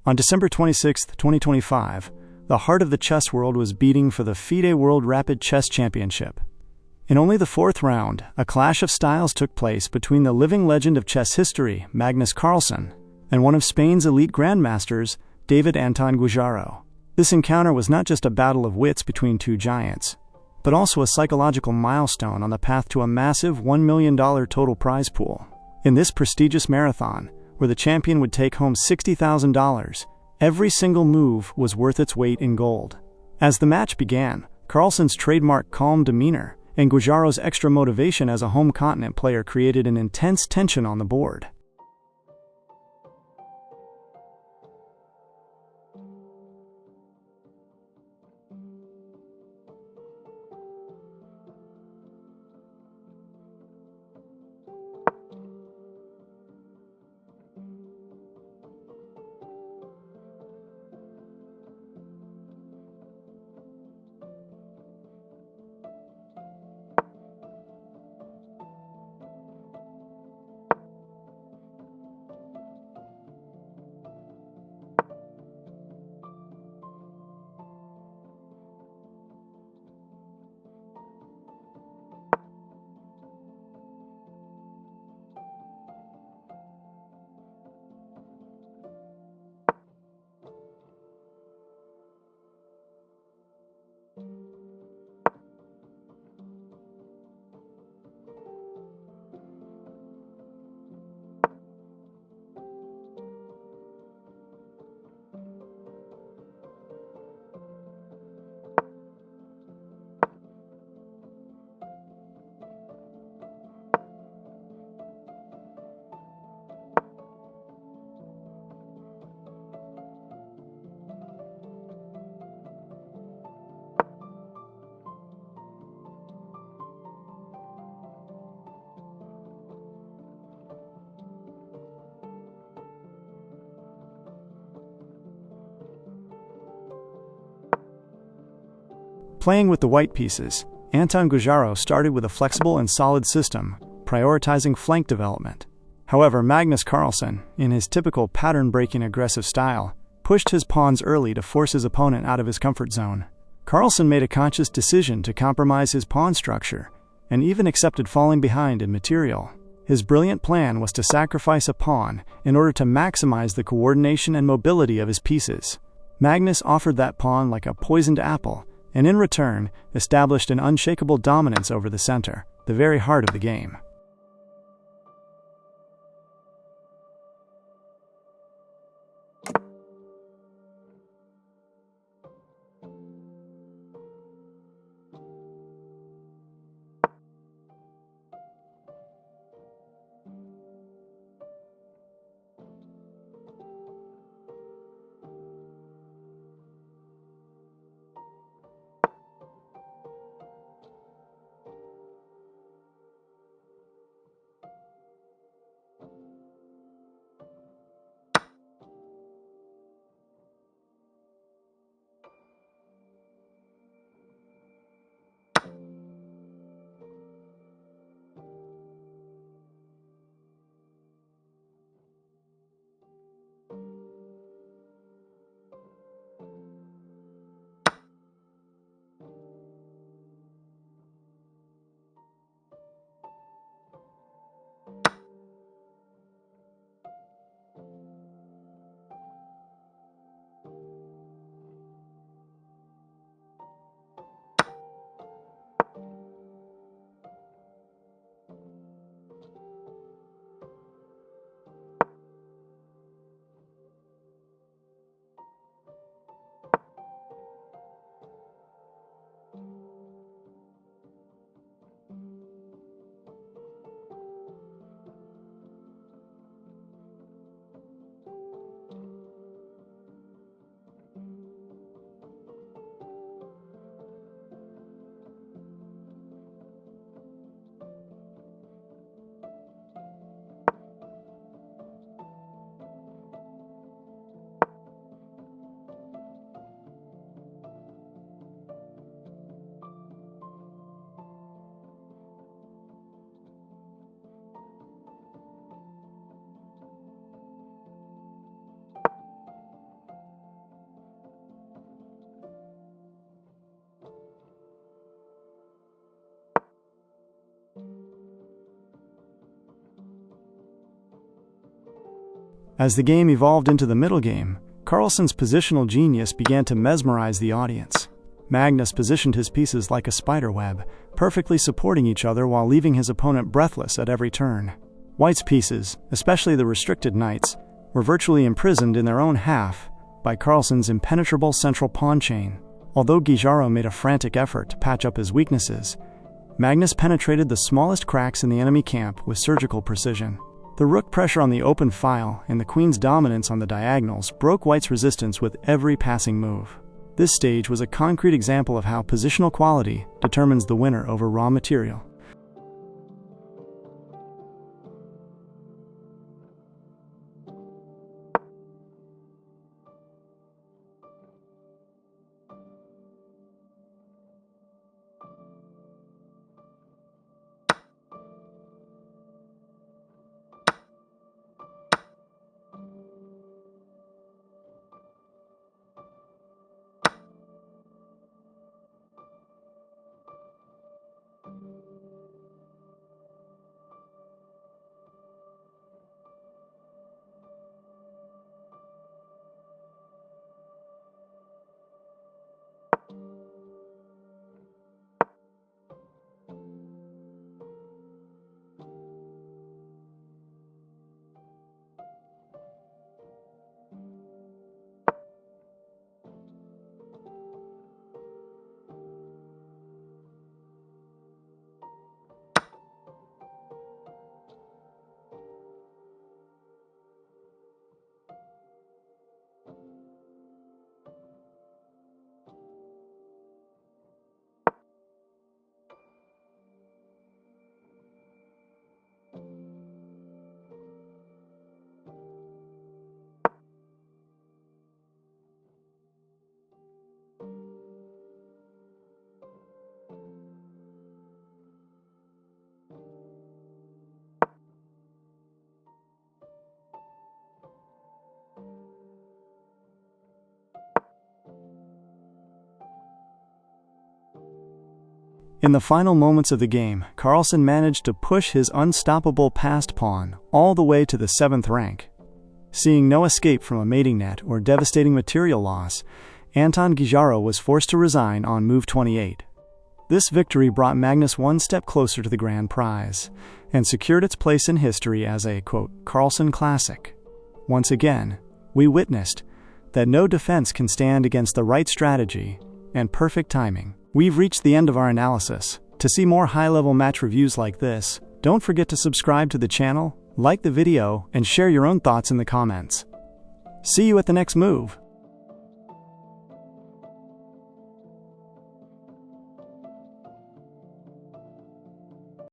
On December 26, 2025, the heart of the chess world was beating for the FIDE World Rapid Chess Championship. In only the fourth round, a clash of styles took place between the living legend of chess history, Magnus Carlsen, and one of Spain's elite grandmasters, David Anton Guijarro. This encounter was not just a battle of wits between two giants, but also a psychological milestone on the path to a massive $1 million total prize pool. In this prestigious marathon, where the champion would take home $60,000, every single move was worth its weight in gold. As the match began, Carlsen's trademark calm demeanor and Guijarro's extra motivation as a home continent player created an intense tension on the board. Playing with the white pieces, Anton Guijarro started with a flexible and solid system, prioritizing flank development. However, Magnus Carlsen, in his typical pattern-breaking aggressive style, pushed his pawns early to force his opponent out of his comfort zone. Carlsen made a conscious decision to compromise his pawn structure, and even accepted falling behind in material. His brilliant plan was to sacrifice a pawn in order to maximize the coordination and mobility of his pieces. Magnus offered that pawn like a poisoned apple, and in return, established an unshakable dominance over the center, the very heart of the game. As the game evolved into the middle game, Carlsen's positional genius began to mesmerize the audience. Magnus positioned his pieces like a spider web, perfectly supporting each other while leaving his opponent breathless at every turn. White's pieces, especially the restricted knights, were virtually imprisoned in their own half by Carlsen's impenetrable central pawn chain. Although Guijarro made a frantic effort to patch up his weaknesses, Magnus penetrated the smallest cracks in the enemy camp with surgical precision. The rook pressure on the open file and the queen's dominance on the diagonals broke White's resistance with every passing move. This stage was a concrete example of how positional quality determines the winner over raw material. In the final moments of the game, Carlsen managed to push his unstoppable passed pawn all the way to the 7th rank. Seeing no escape from a mating net or devastating material loss, Anton Guijarro was forced to resign on move 28. This victory brought Magnus one step closer to the grand prize, and secured its place in history as a, quote, Carlsen classic. Once again, we witnessed that no defense can stand against the right strategy and perfect timing. We've reached the end of our analysis. To see more high-level match reviews like this, don't forget to subscribe to the channel, like the video, and share your own thoughts in the comments. See you at the next move.